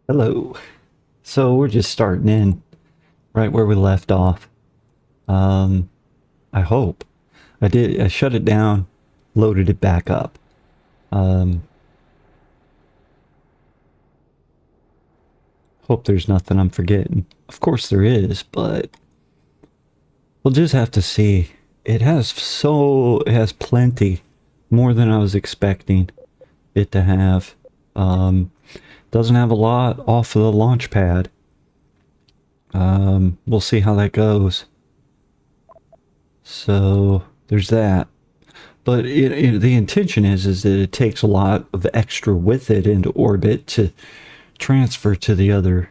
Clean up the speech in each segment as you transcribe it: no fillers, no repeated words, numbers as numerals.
Hello. So we're just starting in right where we left off. Um, I hope. I shut it down, loaded it back up. Um, hope there's nothing I'm forgetting. Of course there is, but we'll just have to see. It has plenty, more than I was expecting it to have. Doesn't have a lot off of the launch pad. We'll see how that goes. So there's that. But the intention is that it takes a lot of extra with it into orbit to transfer to the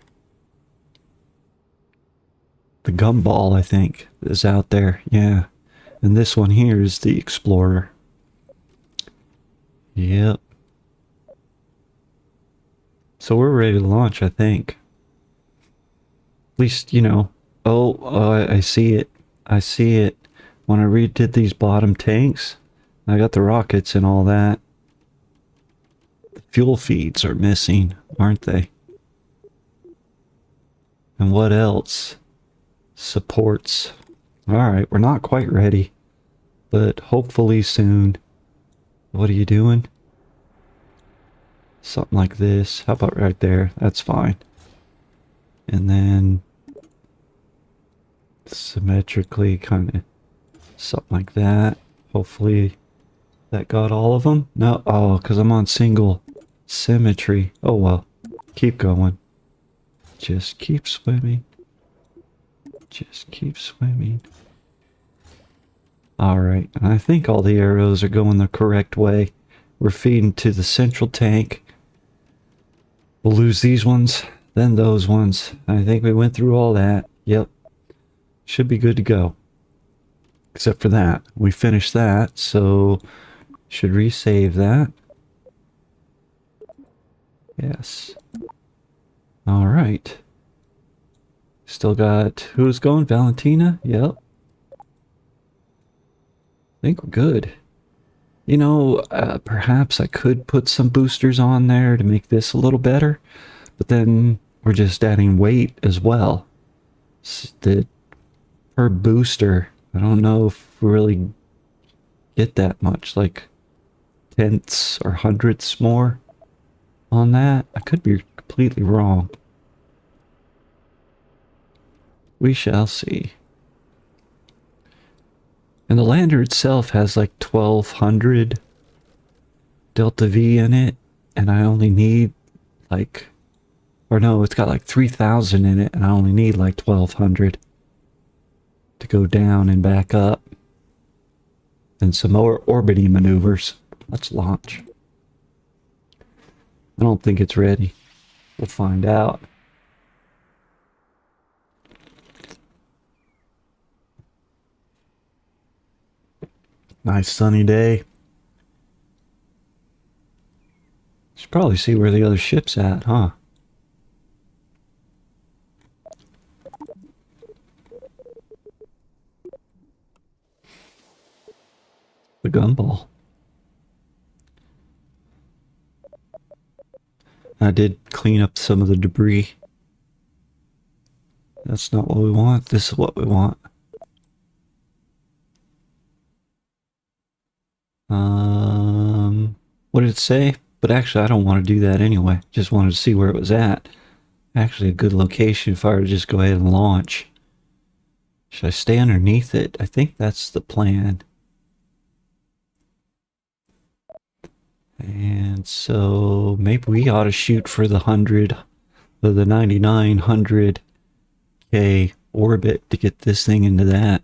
gumball, I think, is out there. Yeah. And this one here is the Explorer. Yep. So we're ready to launch, I think. At least, you know. I see it. I see it. When I redid these bottom tanks, I got the rockets and all that. The fuel feeds are missing, aren't they? And what else? Supports. Alright, we're not quite ready, but hopefully soon. What are you doing? Something like this. How about right there? That's fine. And then symmetrically, kind of something like that. Hopefully that got all of them. No, oh, because I'm on single symmetry. Oh well, keep going. Just keep swimming. Just keep swimming. Alright, and I think all the arrows are going the correct way. We're feeding to the central tank. We'll lose these ones, then those ones. I think we went through all that. Yep. Should be good to go. Except for that. We finished that, so should resave that. Yes. Alright. Still got... Who's going? Valentina? Yep. I think we're good. You know, perhaps I could put some boosters on there to make this a little better. But then we're just adding weight as well. The per booster, I don't know if we really get that much, like tenths or hundredths more on that. I could be completely wrong. We shall see. And the lander itself has like 1200 delta V in it, and I only need like, or no, it's got like 3000 in it, and I only need like 1200 to go down and back up. And some more orbiting maneuvers. Let's launch. I don't think it's ready. We'll find out. Nice sunny day. Should probably see where the other ship's at, huh? The gumball. I did clean up some of the debris. That's not what we want. This is what we want. What did it say? But actually, I don't want to do that anyway. Just wanted to see where it was at. Actually, a good location if I were to just go ahead and launch. Should I stay underneath it? I think that's the plan. And so maybe we ought to shoot for the 9900K orbit to get this thing into that.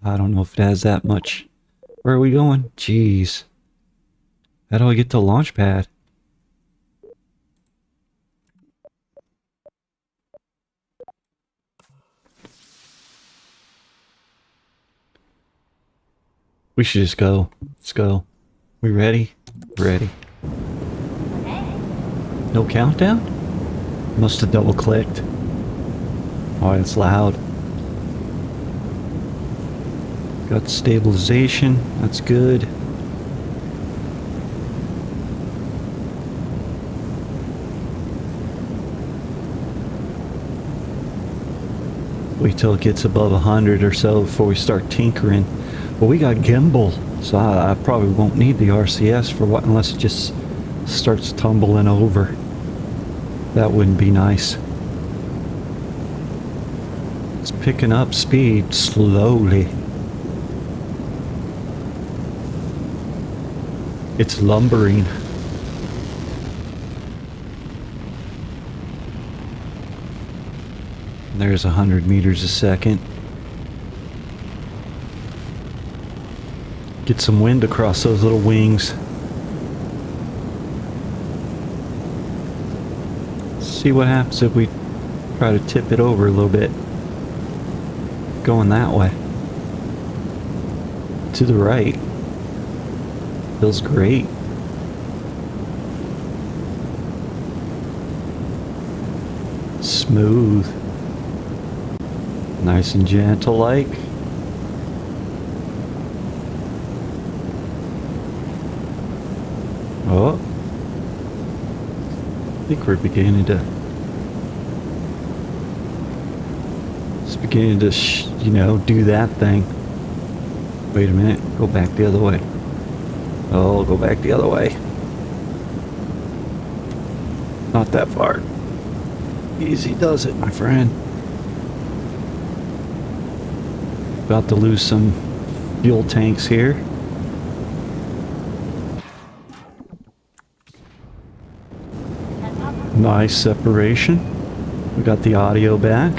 I don't know if it has that much. Where are we going? Jeez. How do I get to the launch pad? We should just go. Let's go. We ready? Ready. No countdown? Must have double clicked. Oh, it's loud. Got stabilization. That's good. Wait till it gets above 100 or so before we start tinkering. But we got gimbal, so I probably won't need the RCS for what, unless it just starts tumbling over. That wouldn't be nice. It's picking up speed slowly. It's lumbering. There's 100 meters a second. Get some wind across those little wings. See what happens if we try to tip it over a little bit. Going that way. To the right. Feels great. Smooth. Nice and gentle like. Oh. I think we're beginning to... It's beginning to, you know, do that thing. Wait a minute. Go back the other way. Oh, go back the other way. Not that far. Easy does it, my friend. About to lose some fuel tanks here. Nice separation. We got the audio back.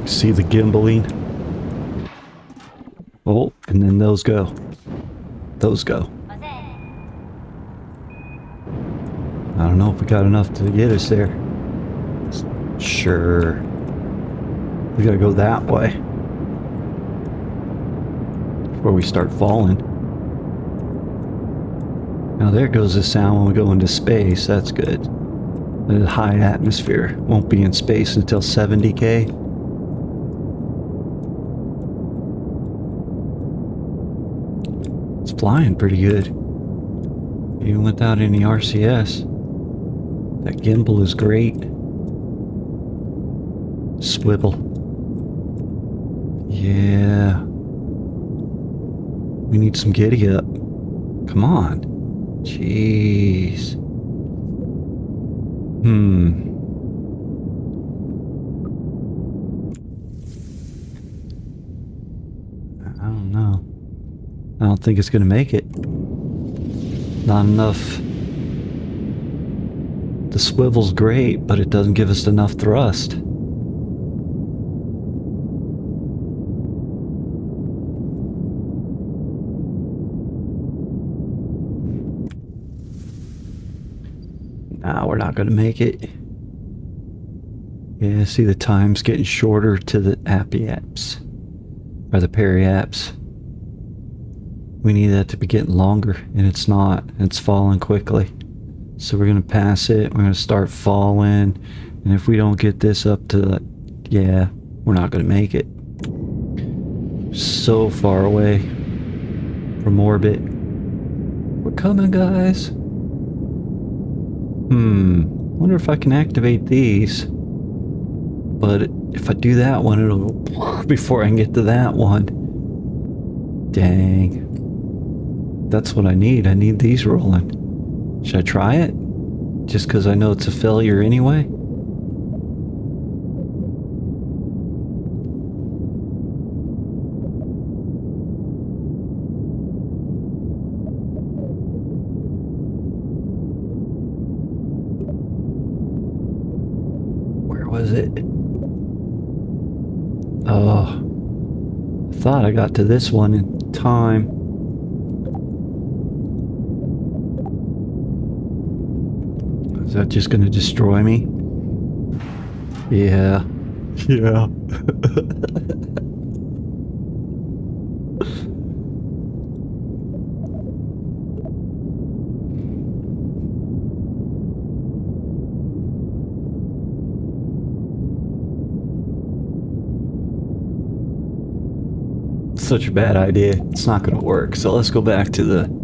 See the gimbaling. Oh, and then those go. Those go. I don't know if we got enough to get us there. Sure. We gotta go that way before we start falling. Now there goes the sound when we go into space. That's good. The high atmosphere. Won't be in space until 70K. It's flying pretty good. Even without any RCS. That gimbal is great. Swivel. Yeah. We need some giddy up. Come on. Jeez. I don't know. I don't think it's gonna make it. Not enough. The swivel's great, but it doesn't give us enough thrust. Nah, we're not gonna make it. Yeah, see the time's getting shorter to the apps. Or the periapps. We need that to be getting longer, and it's not. It's falling quickly. So we're gonna pass it, we're gonna start falling, and if we don't get this up to, yeah, we're not gonna make it. So far away from orbit. We're coming, guys. Wonder if I can activate these. But if I do that one, it'll go before I can get to that one. Dang. That's what I need. I need these rolling. Should I try it? Just because I know it's a failure anyway? Where was it? Oh. I thought I got to this one in time. Is that just gonna destroy me? Yeah. Yeah. Such a bad idea. It's not gonna work. So let's go back to the...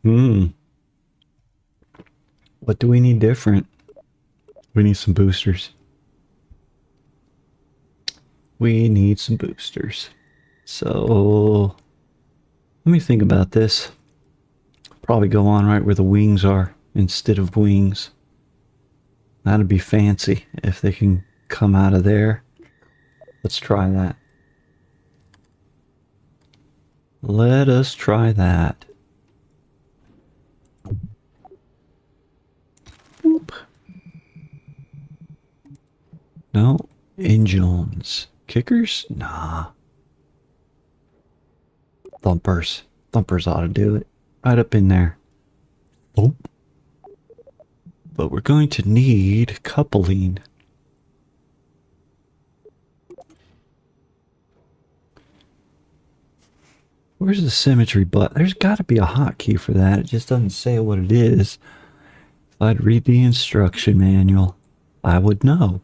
Hmm. What do we need different? We need some boosters. We need some boosters. So, let me think about this. Probably go on right where the wings are instead of wings. That'd be fancy if they can come out of there. Let's try that. Let us try that. Boop. No. Engines. Kickers? Nah. Thumpers. Thumpers ought to do it. Right up in there. Oh. But we're going to need coupling. Where's the symmetry button? There's got to be a hotkey for that. It just doesn't say what it is. If I'd read the instruction manual, I would know.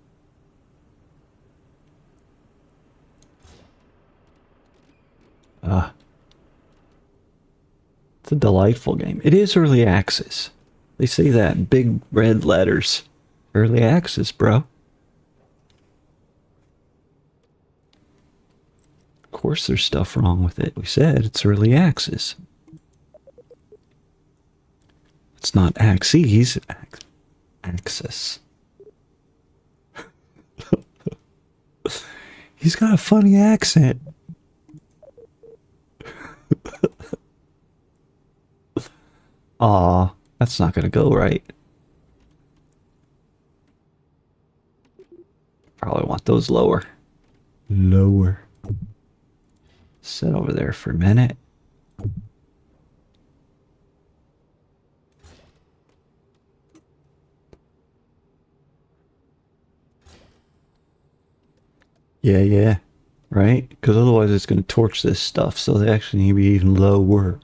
It's a delightful game. It is early access. They say that in big red letters. Early access, bro. Of course there's stuff wrong with it. We said it's early access. It's not axes. Access. He's got a funny accent. Aw, that's not gonna go right. Probably want those lower. Lower. Sit over there for a minute. Yeah. Right? Because otherwise it's going to torch this stuff, so they actually need to be even lower.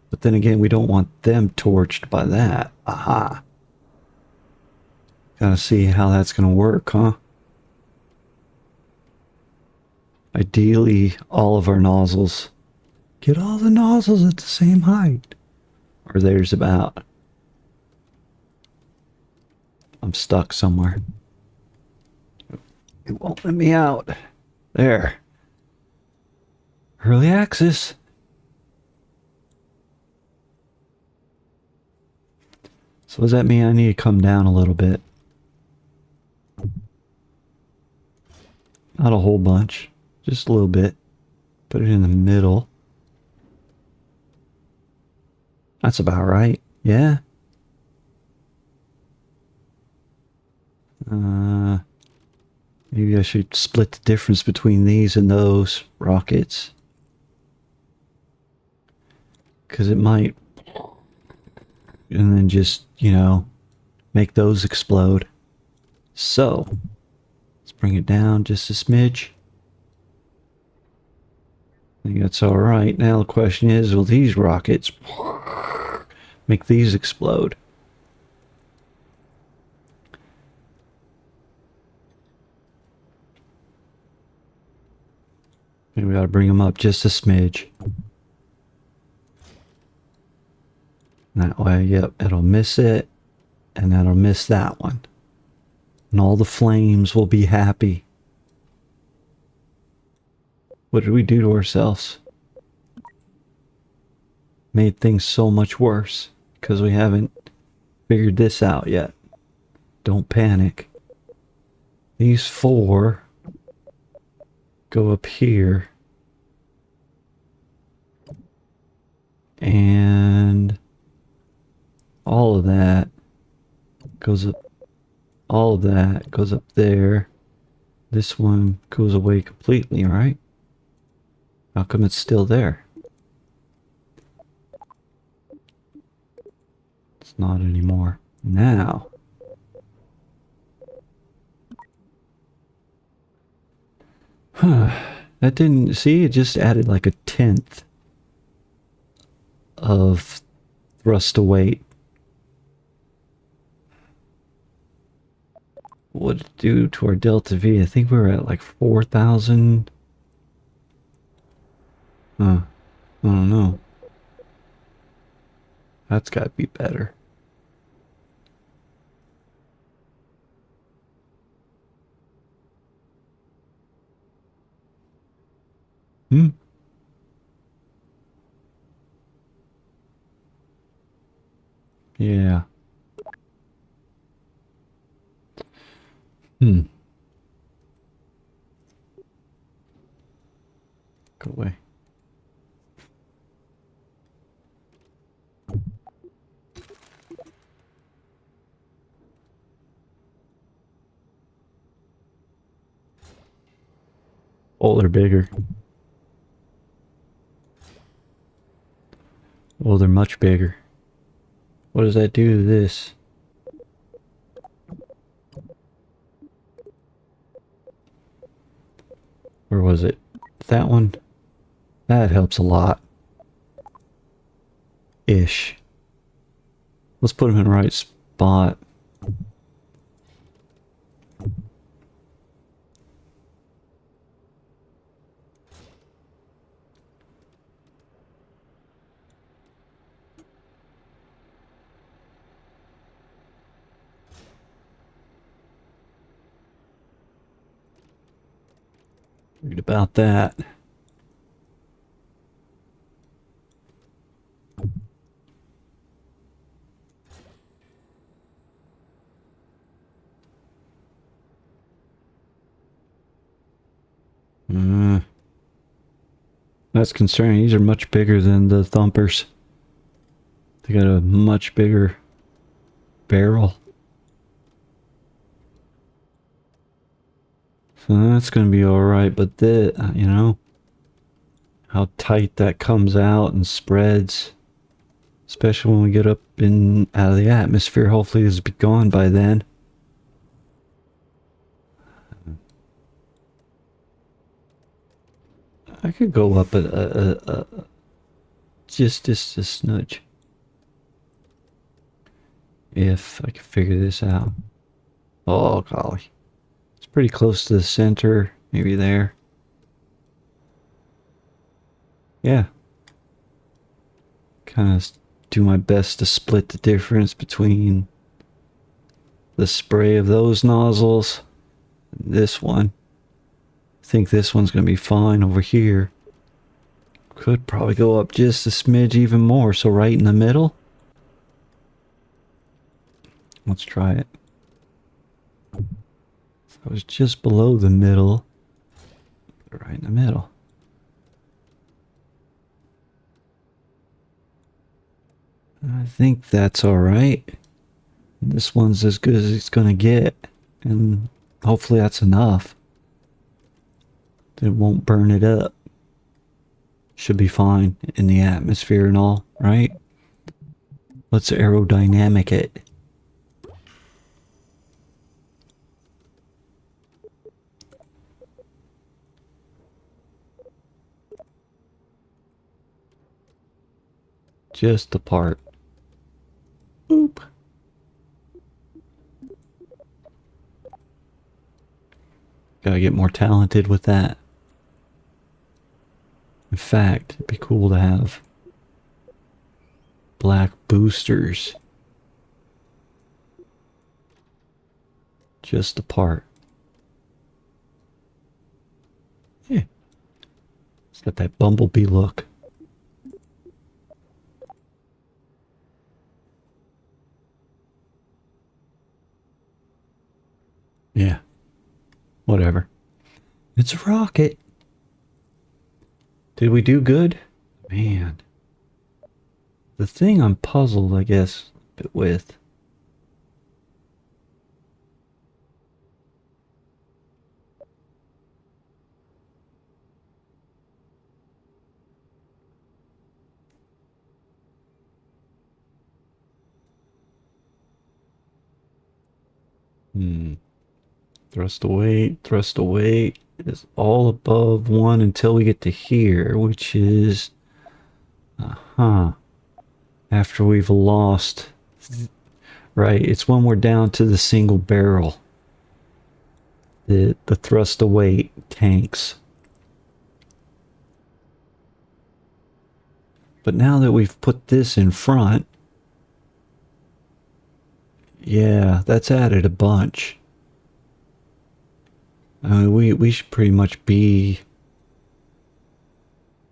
But then again, we don't want them torched by that. Aha. Gotta see how that's going to work, huh? Ideally, all of our nozzles. Get all the nozzles at the same height. Or there's about. I'm stuck somewhere. It won't let me out. There. Early access. So does that mean I need to come down a little bit? Not a whole bunch. Just a little bit. Put it in the middle. That's about right. Yeah. Maybe I should split the difference between these and those rockets. Because it might... And then just, you know, make those explode. So, let's bring it down just a smidge. I think that's alright. Now the question is, will these rockets make these explode? Maybe we gotta bring them up just a smidge. That way, yep, it'll miss it, and that'll miss that one. And all the flames will be happy. What did we do to ourselves? Made things so much worse, because we haven't figured this out yet. Don't panic. These four go up here. And all of that goes up. All of that goes up there. This one goes away completely, right? How come it's still there? It's not anymore. Now. That didn't... See, it just added like a 1/10 of thrust to weight. What did it do to our delta V? I think we were at like 4,000. I don't know. That's gotta be better. Hmm. Yeah. Hmm. Go away. Oh, they're bigger. Oh, they're much bigger. What does that do to this? Where was it? That one? That helps a lot. Ish. Let's put them in the right spot. Read about that. Uh, that's concerning. These are much bigger than the thumpers. They got a much bigger barrel. So that's gonna be alright, but you know, how tight that comes out and spreads. Especially when we get up in out of the atmosphere. Hopefully this will be gone by then. I could go up just a smudge. If I could figure this out. Oh golly. It's pretty close to the center. Maybe there. Yeah. Kind of do my best to split the difference between the spray of those nozzles and this one. I think this one's going to be fine over here. Could probably go up just a smidge even more. So right in the middle. Let's try it. So I was just below the middle. Right in the middle. I think that's alright. This one's as good as it's gonna get. And hopefully that's enough. It won't burn it up. Should be fine in the atmosphere and all, right? Let's aerodynamic it. Just the part. Boop. Gotta get more talented with that. In fact, it'd be cool to have black boosters. Just the part. Yeah. It's got that bumblebee look. Yeah. Whatever. It's a rocket. Did we do good? Man. The thing I'm puzzled, I guess, a bit with. Thrust to weight is all above 1 until we get to here, which is... After we've lost... Right, it's when we're down to the single barrel. The thrust to weight tanks. But now that we've put this in front, Yeah, that's added a bunch. We should pretty much be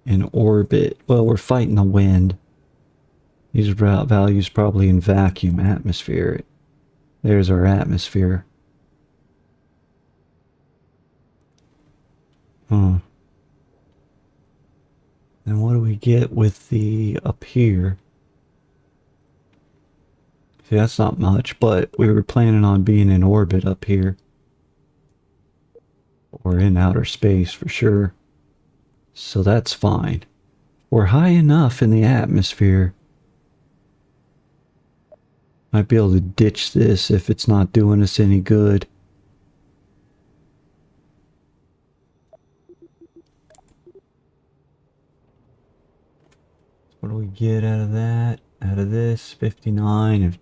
in orbit. Well, we're fighting the wind. These values probably in vacuum atmosphere. There's our atmosphere. Huh. And what do we get with the up here? See, that's not much, but we were planning on being in orbit up here. Or in outer space for sure. So that's fine. We're high enough in the atmosphere. Might be able to ditch this if it's not doing us any good. What do we get out of that? Out of this, 59 and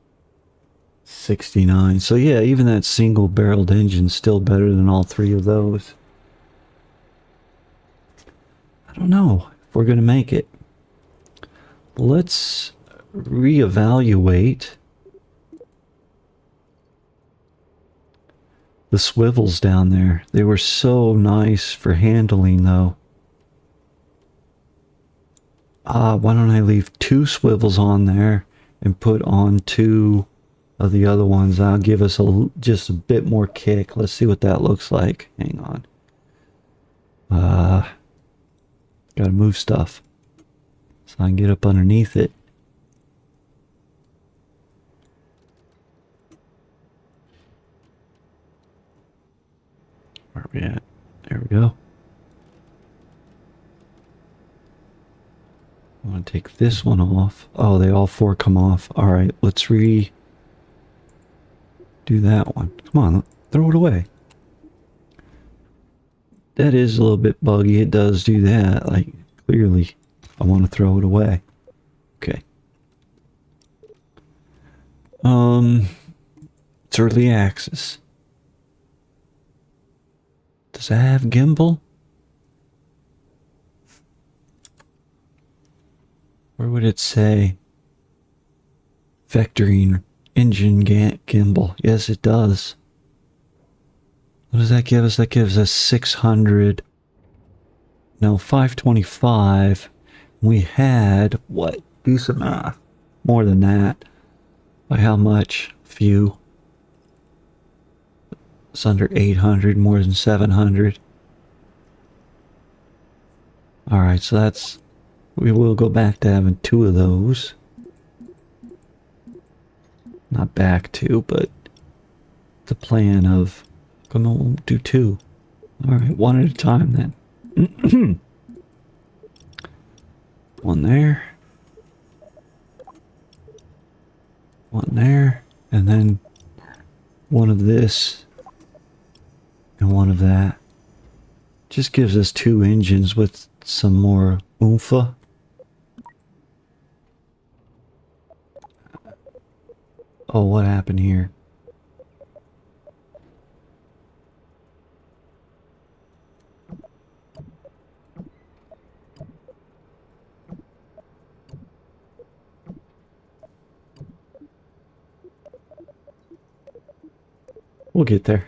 69. So yeah, even that single-barreled engine's still better than all three of those. I don't know if we're going to make it. Let's reevaluate the swivels down there. They were so nice for handling, though. Why don't I leave 2 swivels on there and put on 2 of the other ones? That'll give us just a bit more kick. Let's see what that looks like. Hang on. Gotta move stuff so I can get up underneath it. Where are we at? There we go. I want to take this one off. Oh, they all 4 come off. Alright, let's do that one. Come on, throw it away. That is a little bit buggy. It does do that. Like, clearly, I want to throw it away. Okay. It's early access. Does that have gimbal? Where would it say? Vectoring engine gimbal. Yes, it does. What does that give us? That gives us 600. No, 525. We had, what? Do some math. More than that. By how much? Few. It's under 800, more than 700. Alright, so that's... We will go back to having 2 of those. Not back to, but... The plan of... Come on, we'll do 2. Alright, 1 at a time then. 1 there. 1 there. And then 1 of this. And 1 of that. Just gives us 2 engines with some more oomph. Oh, what happened here? We'll get there.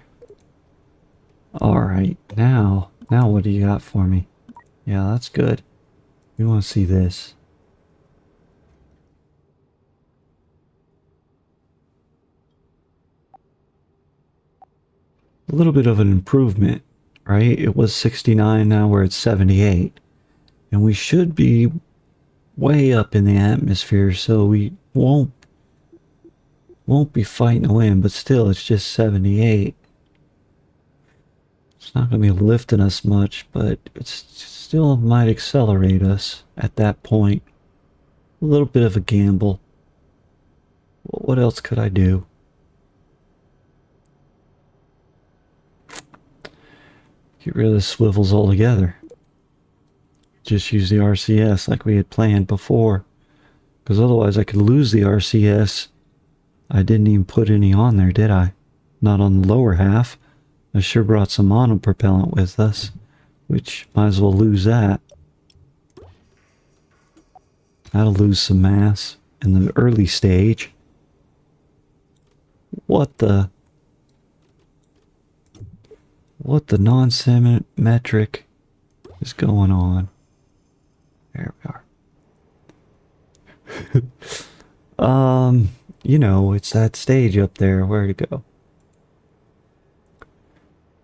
Alright, now what do you got for me? Yeah, that's good. We want to see this. A little bit of an improvement, right? It was 69, now we're at 78. And we should be way up in the atmosphere, so we won't be fighting the wind, but still, it's just 78. It's not going to be lifting us much, but it still might accelerate us at that point. A little bit of a gamble. What else could I do? Get rid of the swivels altogether. Just use the RCS like we had planned before. Because otherwise I could lose the RCS. I didn't even put any on there, did I? Not on the lower half. I sure brought some monopropellant with us. Which, might as well lose that. That'll lose some mass in the early stage. What the... What the non-symmetric is going on? There we are. You know, it's that stage up there. Where to go?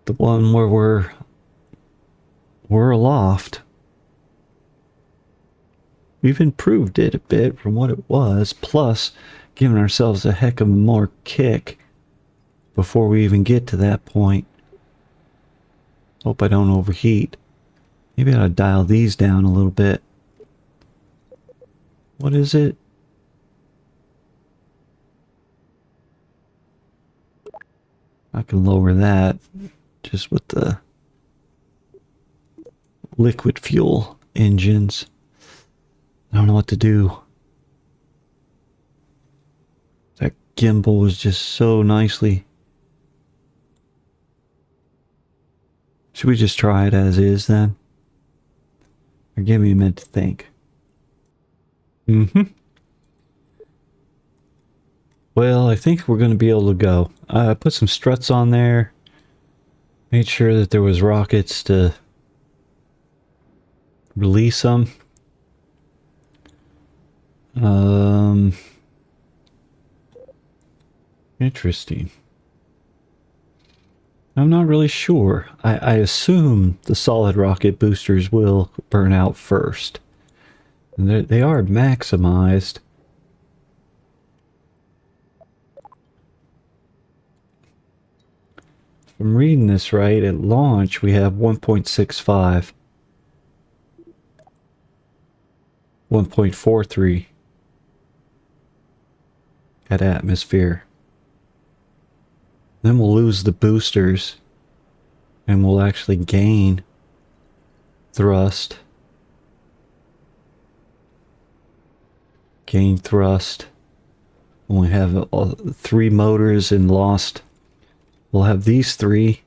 The one where we're aloft. We've improved it a bit from what it was, plus giving ourselves a heck of a more kick before we even get to that point. Hope I don't overheat. Maybe I ought to dial these down a little bit. What is it? I can lower that just with the liquid fuel engines. I don't know what to do. That gimbal was just so nicely. Should we just try it as is then? Or give me a minute to think. Well, I think we're going to be able to go. I put some struts on there. Made sure that there was rockets to release them. Interesting. I'm not really sure. I assume the solid rocket boosters will burn out first. And they are maximized. If I'm reading this right, at launch we have 1.65. 1.43 at atmosphere. Then we'll lose the boosters and we'll actually gain thrust. Gain thrust. When we have 3 motors and lost, we'll have these 3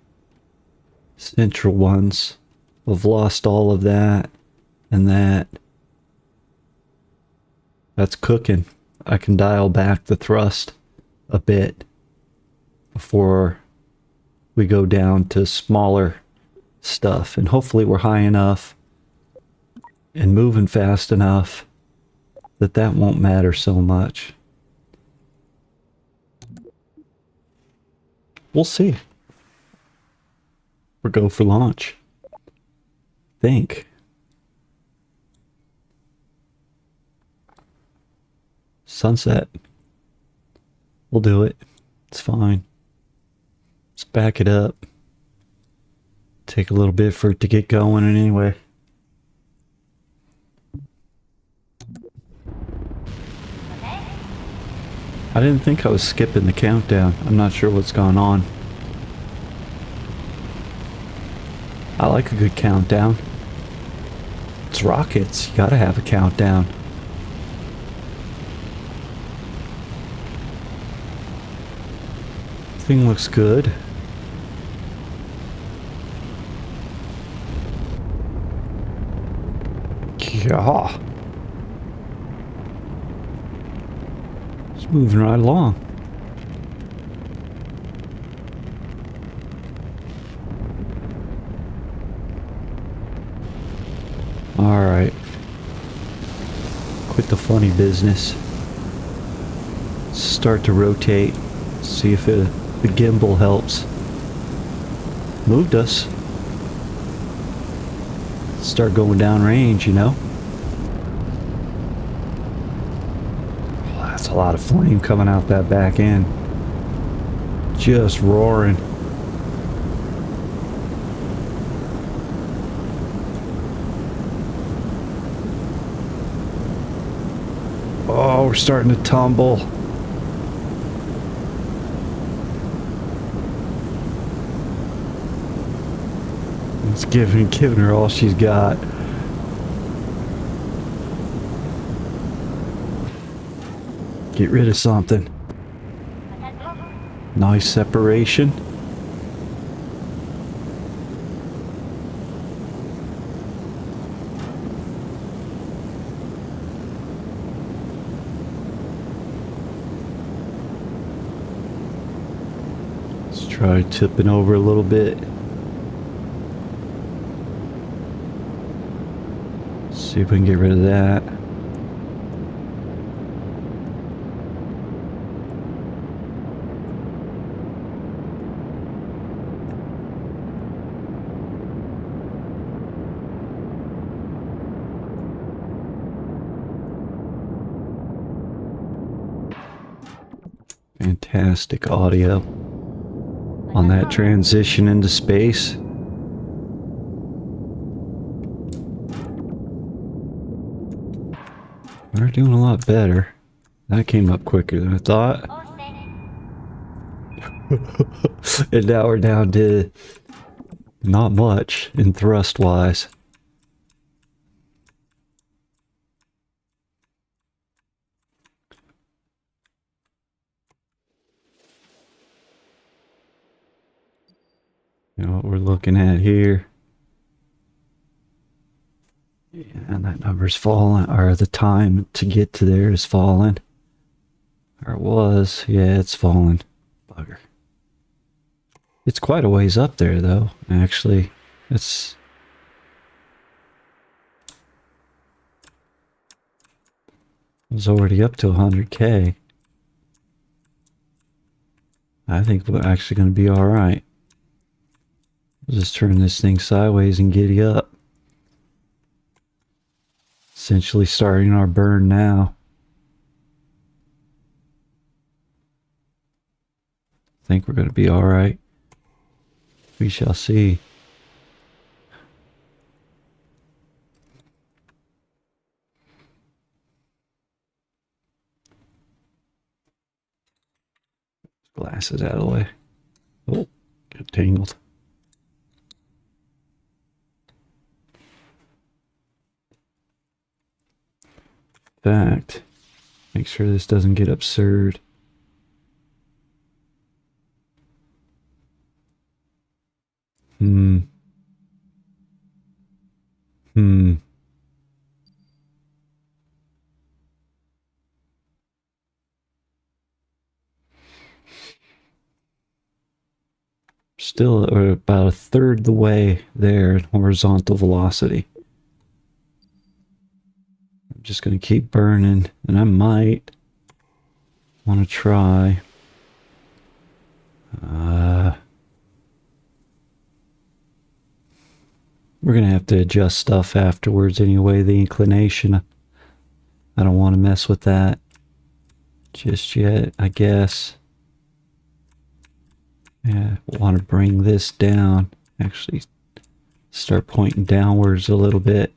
central ones. We've lost all of that and that. That's cooking. I can dial back the thrust a bit before we go down to smaller stuff. And hopefully we're high enough and moving fast enough that that won't matter so much. We'll see. We'll go for launch. Think. Sunset. We'll do it. It's fine. Let's back it up. Take a little bit for it to get going anyway. I didn't think I was skipping the countdown. I'm not sure what's going on. I like a good countdown. It's rockets. You gotta have a countdown. Thing looks good. Yeah. It's moving right along. Alright. Quit the funny business. Start to rotate. See if the gimbal helps. Moved us. Start going down range, you know? Oh, that's a lot of flame coming out that back end. Just roaring. Oh, we're starting to tumble. It's giving her all she's got. Get rid of something. Nice separation. Try tipping over a little bit. See if we can get rid of that. Fantastic audio on that transition into space. We're doing a lot better. That came up quicker than I thought. And now we're down to not much in thrust wise. You know what we're looking at here. Yeah, and that number's falling, or the time to get to there is falling. Or it was. Yeah, it's falling. Bugger. It's quite a ways up there, though, actually. It's already up to 100K. I think we're actually going to be alright. We'll just turn this thing sideways and giddy up. Essentially starting our burn now. I think we're going to be alright. We shall see. Glasses out of the way. Oh, got tangled. In fact, make sure this doesn't get absurd. Still about a third the way there in horizontal velocity. I'm just going to keep burning, and I might want to try. We're going to have to adjust stuff afterwards anyway, the inclination. I don't want to mess with that just yet, I guess. Yeah, want to bring this down. Actually, start pointing downwards a little bit.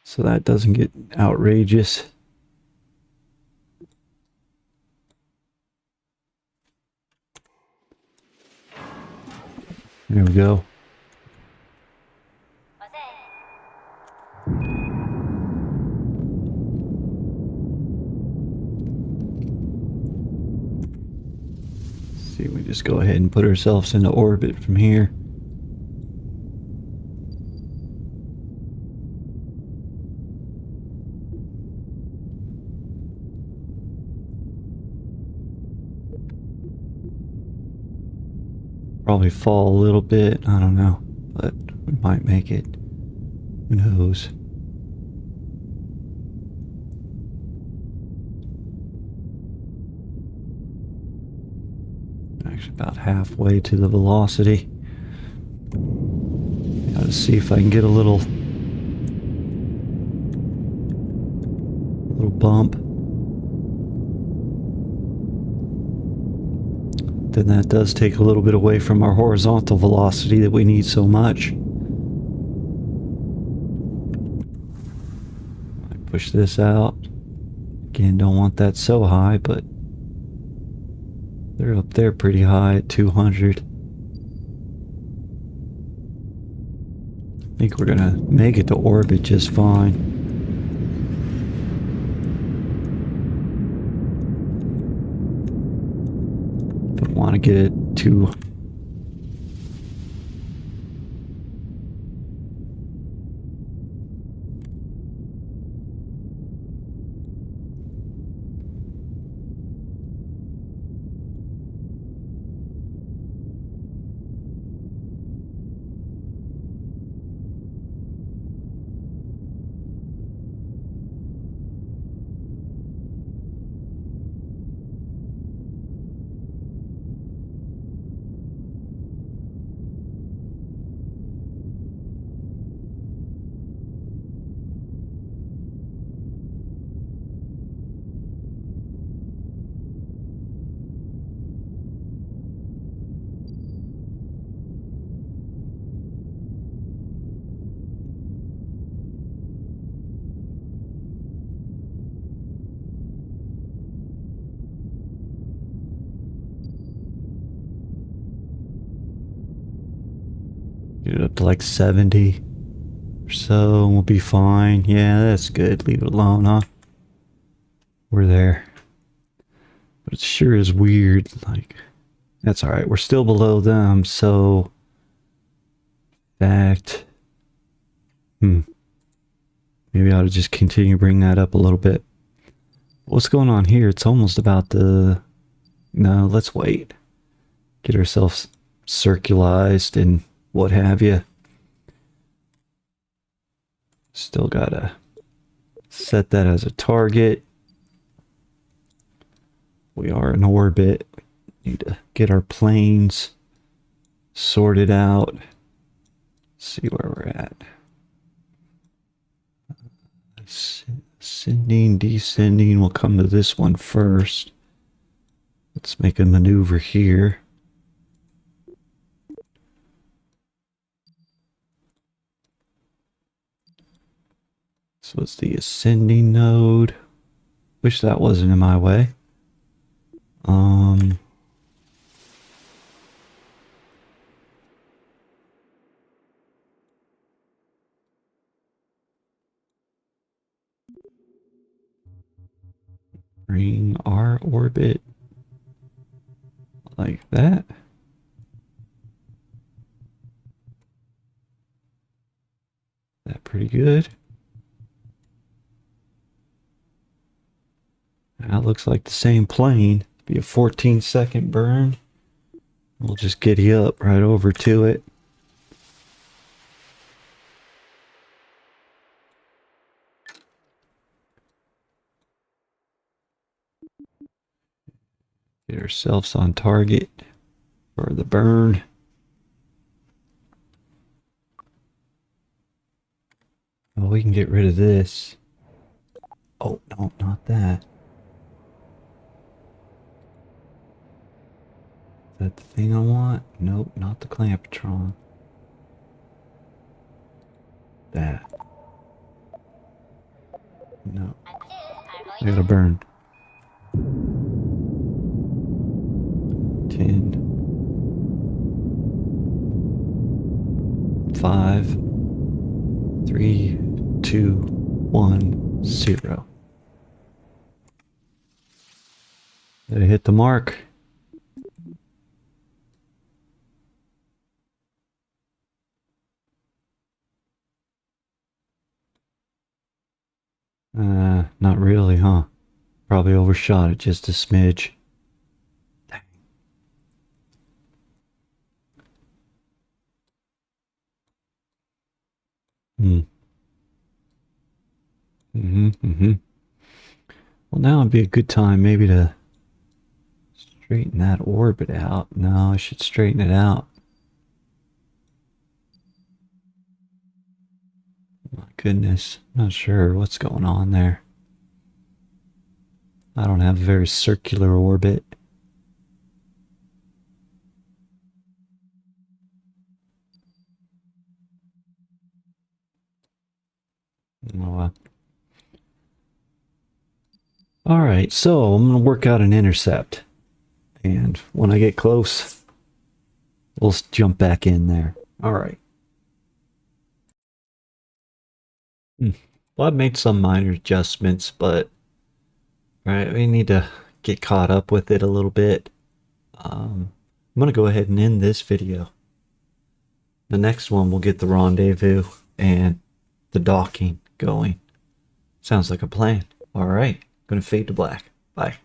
So that doesn't get outrageous. There we go. See, we just go ahead and put ourselves into orbit from here. Probably fall a little bit, I don't know, but we might make it. Who knows? Actually about halfway to the velocity. Gotta see if I can get a little bump. Then that does take a little bit away from our horizontal velocity that we need so much. I push this out. Again, don't want that so high, but they're up there pretty high at 200. I think we're gonna make it to orbit just fine. Don't want to get it too... Get it up to like 70 or so, and we'll be fine. Yeah, that's good. Leave it alone, huh? We're there. But it sure is weird. Like, that's alright. We're still below them, so... Fact... Maybe I ought to just continue bring that up a little bit. What's going on here? It's almost about the... No, let's wait. Get ourselves circularized and what have you. Still gotta set that as a target. We are in orbit. Need to get our planes sorted out. See where we're at. Ascending, descending. We'll come to this one first. Let's make a maneuver here. So it's the ascending node. Wish that wasn't in my way. Bring our orbit like that. That pretty good. That looks like the same plane. Be a 14-second burn. We'll just giddy up right over to it. Get ourselves on target for the burn. Oh, we can get rid of this. Oh, no, not that. Is that the thing I want? Nope, not the Clampetron. That. No. I gotta burn. 10. 5. 3, 2, 1, 0. Did I hit the mark? Not really, huh? Probably overshot it just a smidge. Dang. Well, now would be a good time maybe to straighten that orbit out. No, I should straighten it out. My goodness, not sure what's going on there. I don't have a very circular orbit. Oh, alright, so I'm going to work out an intercept. And when I get close, we'll jump back in there. Alright. Well, I've made some minor adjustments, but we need to get caught up with it a little bit. I'm going to go ahead and end this video. The next one we'll get the rendezvous and the docking going. Sounds like a plan. Alright, gonna fade to black. Bye.